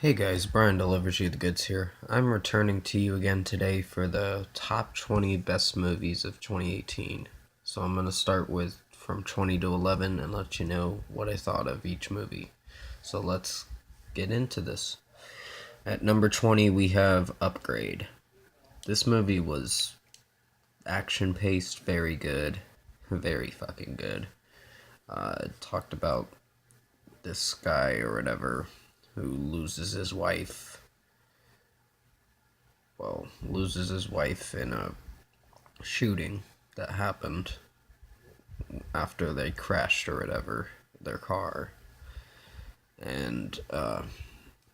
Hey guys, Brian delivers you the goods here. I'm returning to you again today for the top 20 best movies of 2018. So I'm going to start with from 20 to 11 and let you know what I thought of each movie. So let's get into this. At number 20, we have Upgrade. This movie was action paced, very good. Very fucking good. It talked about this guy or whatever who loses his wife in a shooting that happened after they crashed or whatever their car, and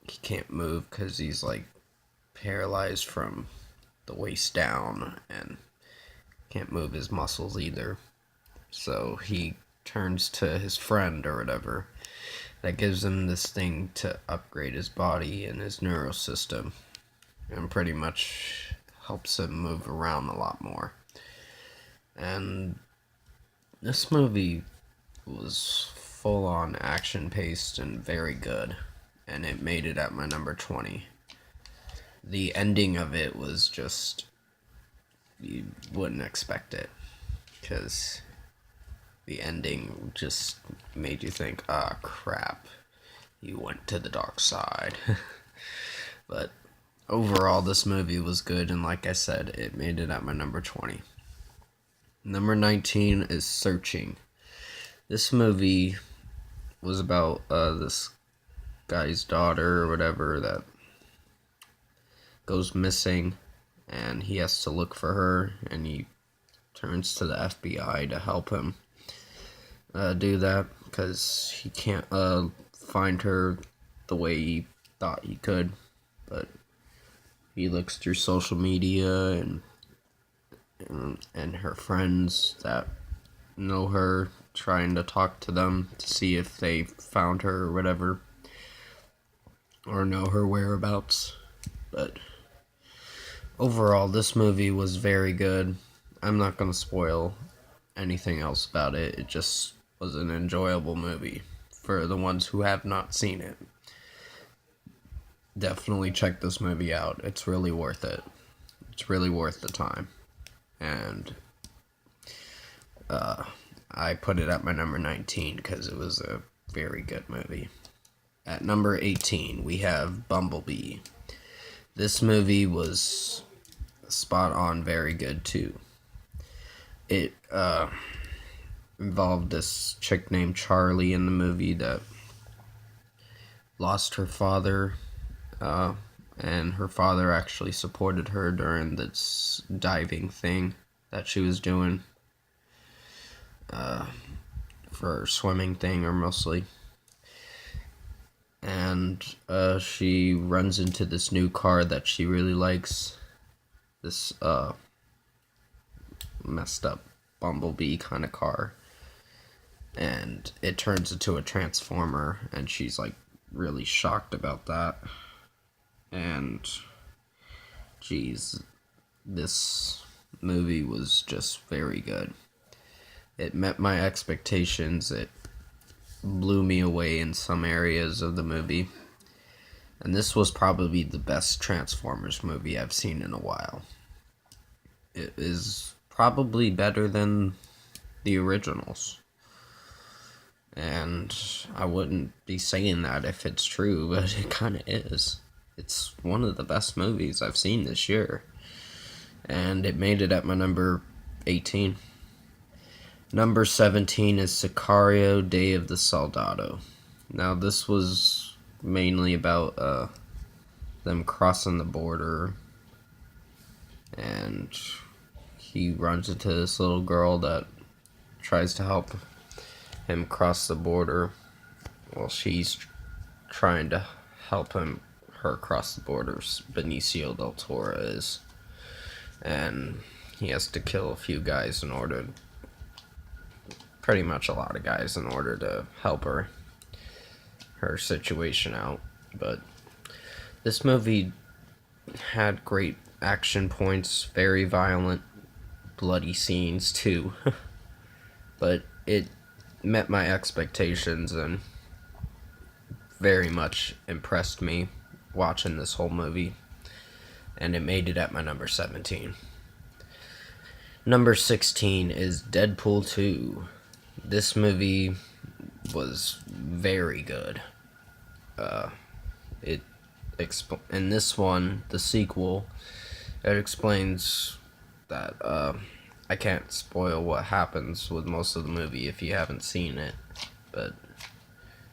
he can't move because he's like paralyzed from the waist down and can't move his muscles either. So he turns to his friend or whatever that gives him this thing to upgrade his body and his neural system and pretty much helps him move around a lot more. And this movie was full on action paced and very good, and it made it at my number 20. The ending of it was just, you wouldn't expect it, because the ending just made you think, ah, crap, you went to the dark side. But overall, this movie was good, and like I said, it made it at my number 20. Number 19 is Searching. This movie was about this guy's daughter or whatever that goes missing, and he has to look for her, and he turns to the FBI to help him do that because he can't find her the way he thought he could. But he looks through social media and her friends that know her, trying to talk to them to see if they found her or whatever, or know her whereabouts. But overall, this movie was very good. I'm not going to spoil anything else about it. It just was an enjoyable movie for the ones who have not seen it. Definitely check this movie out. It's really worth it. It's really worth the time. And I put it at my number 19 because it was a very good movie. At number 18, we have Bumblebee. This movie was spot on, very good too. It involved this chick named Charlie in the movie that lost her father, and her father actually supported her during this diving thing that she was doing, for swimming thing, or mostly. And she runs into this new car that she really likes, this messed up Bumblebee kind of car, and it turns into a transformer, and she's like really shocked about that. And geez, this movie was just very good. It met my expectations. It blew me away in some areas of the movie. And this was probably the best Transformers movie I've seen in a while. It is probably better than the originals. And I wouldn't be saying that if it's true, but it kind of is. It's one of the best movies I've seen this year. And it made it at my number 18. Number 17 is Sicario: Day of the Soldado. Now, this was mainly about them crossing the border, and he runs into this little girl that tries to help him cross the border while she's trying to help her cross the border. Benicio del Toro is, and he has to kill a few guys pretty much a lot of guys in order to help her situation out. But this movie had great action points, very violent, bloody scenes too. But it met my expectations and very much impressed me. watching this whole movie, and it made it at my number 17. Number 16 is Deadpool 2. This movie was very good. It in this one, the sequel, it explains that I can't spoil what happens with most of the movie if you haven't seen it, but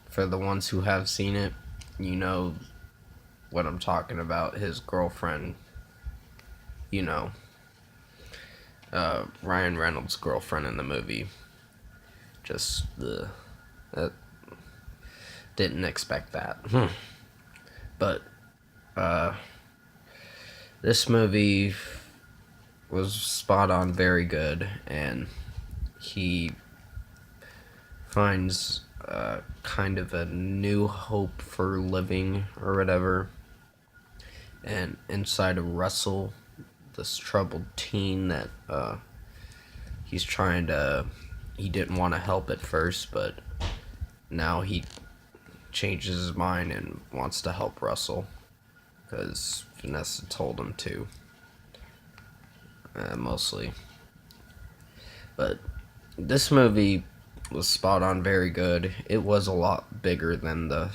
for the ones who have seen it, you know what I'm talking about. His girlfriend, you know, Ryan Reynolds' girlfriend in the movie. Just didn't expect that. But this movie was spot on, very good, and he finds kind of a new hope for living or whatever. And inside of Russell, this troubled teen that he didn't want to help at first, but now he changes his mind and wants to help Russell because Vanessa told him to, mostly. But this movie was spot on, very good. It was a lot bigger than the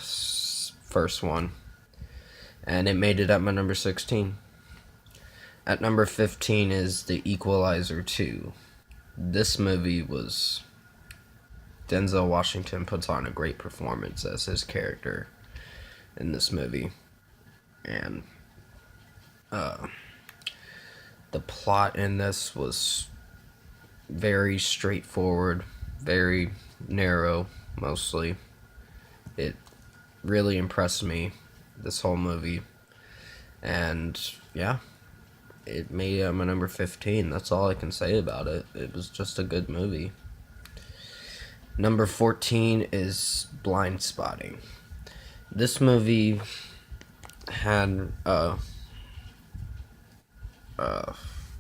first one, and it made it at my number 16. At number 15 is The Equalizer 2. This movie was... Denzel Washington puts on a great performance as his character in this movie. And the plot in this was very straightforward, very narrow, mostly. It really impressed me, this whole movie. And, yeah, it made it my number 15. That's all I can say about it. It was just a good movie. Number 14 is Blindspotting. This movie had,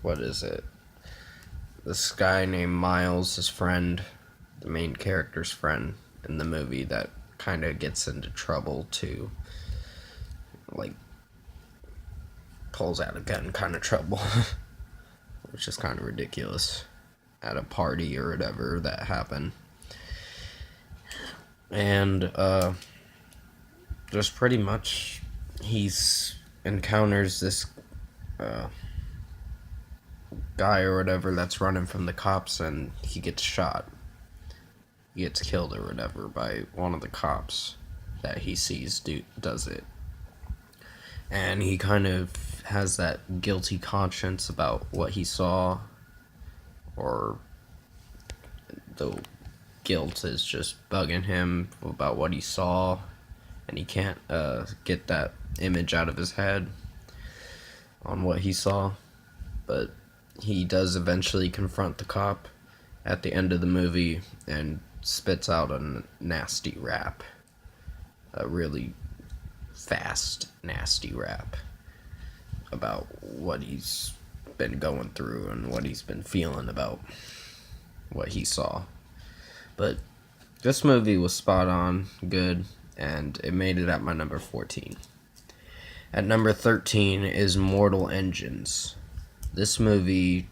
what is it? This guy named Miles, his friend, the main character's friend in the movie, that kind of gets into trouble too. Like, pulls out a gun kind of trouble. Which is kind of ridiculous. At a party or whatever that happened. And, just pretty much, he's encounters this, guy or whatever that's running from the cops, and he gets shot. He gets killed or whatever by one of the cops that he sees does it. And he kind of has that guilty conscience about what he saw, or the guilt is just bugging him about what he saw, and he can't get that image out of his head on what he saw. But he does eventually confront the cop at the end of the movie and spits out a nasty rap, a really fast, nasty rap about what he's been going through and what he's been feeling about what he saw. But this movie was spot on, good, and it made it at my number 14. At number 13 is Mortal Engines. This movie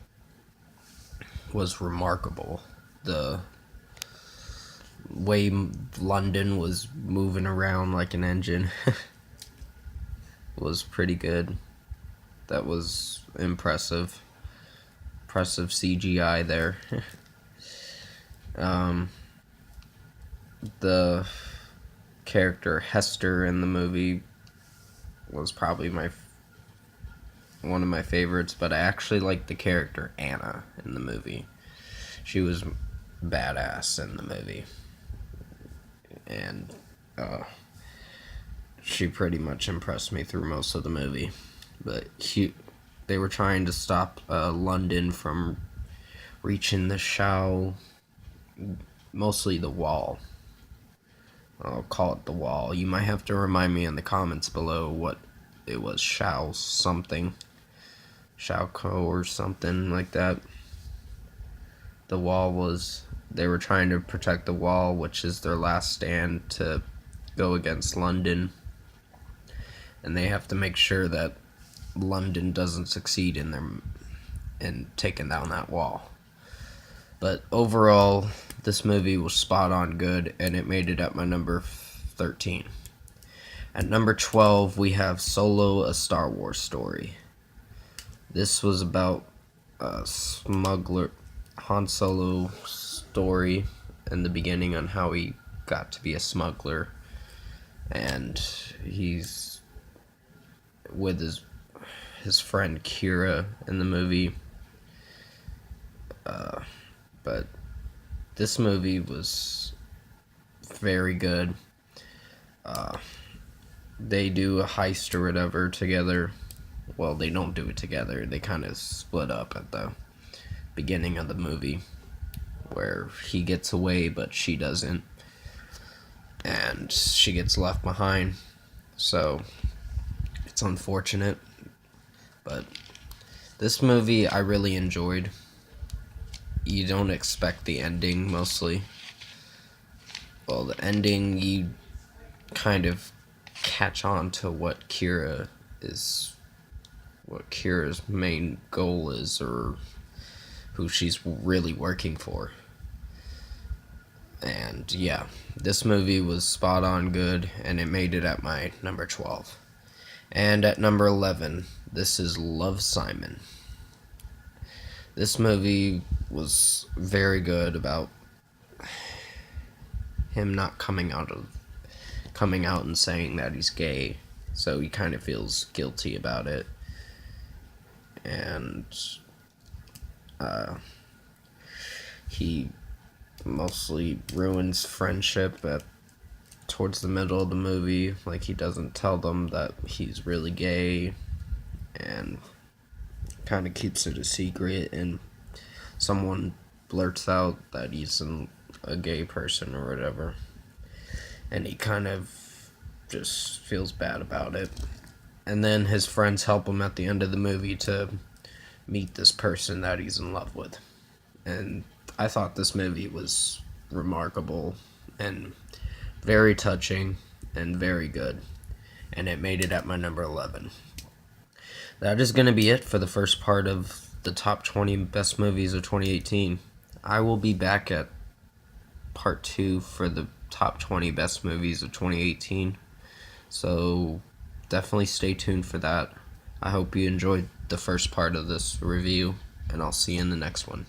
was remarkable. The way London was moving around like an engine was pretty good. That was impressive. Impressive CGI there. The character Hester in the movie was probably one of my favorites, but I actually liked the character Anna in the movie. She was badass in the movie, and she pretty much impressed me through most of the movie. But they were trying to stop London from reaching the Shao, mostly the Wall. I'll call it the Wall. You might have to remind me in the comments below what it was. Shao something. Shaoko or something like that. The Wall was... They were trying to protect the Wall, which is their last stand to go against London. and they have to make sure that London doesn't succeed in taking down that wall. But overall, this movie was spot on good, and it made it at my number 13. At number 12, we have Solo: A Star Wars Story. This was about a smuggler, Han Solo story in the beginning on how he got to be a smuggler, and he's with his friend Kira in the movie. But this movie was very good. They do a heist or whatever together. Well, they don't do it together. They kind of split up at the beginning of the movie, where he gets away but she doesn't, and she gets left behind. So it's unfortunate, but this movie I really enjoyed. You don't expect the ending, mostly. Well, the ending, you kind of catch on to what Kira's main goal is, or who she's really working for. And yeah, this movie was spot on good, and it made it at my number 12. And at number 11, this is Love, Simon. This movie was very good about him not coming out and saying that he's gay, so he kind of feels guilty about it. And he mostly ruins friendship towards the middle of the movie. Like, he doesn't tell them that he's really gay, and kind of keeps it a secret, and someone blurts out that he's a gay person or whatever, and he kind of just feels bad about it. And then his friends help him at the end of the movie to meet this person that he's in love with. And I thought this movie was remarkable and very touching and very good, and it made it at my number 11. That is going to be it for the first part of the top 20 best movies of 2018. I will be back at part 2 for the top 20 best movies of 2018. So definitely stay tuned for that. I hope you enjoyed the first part of this review, and I'll see you in the next one.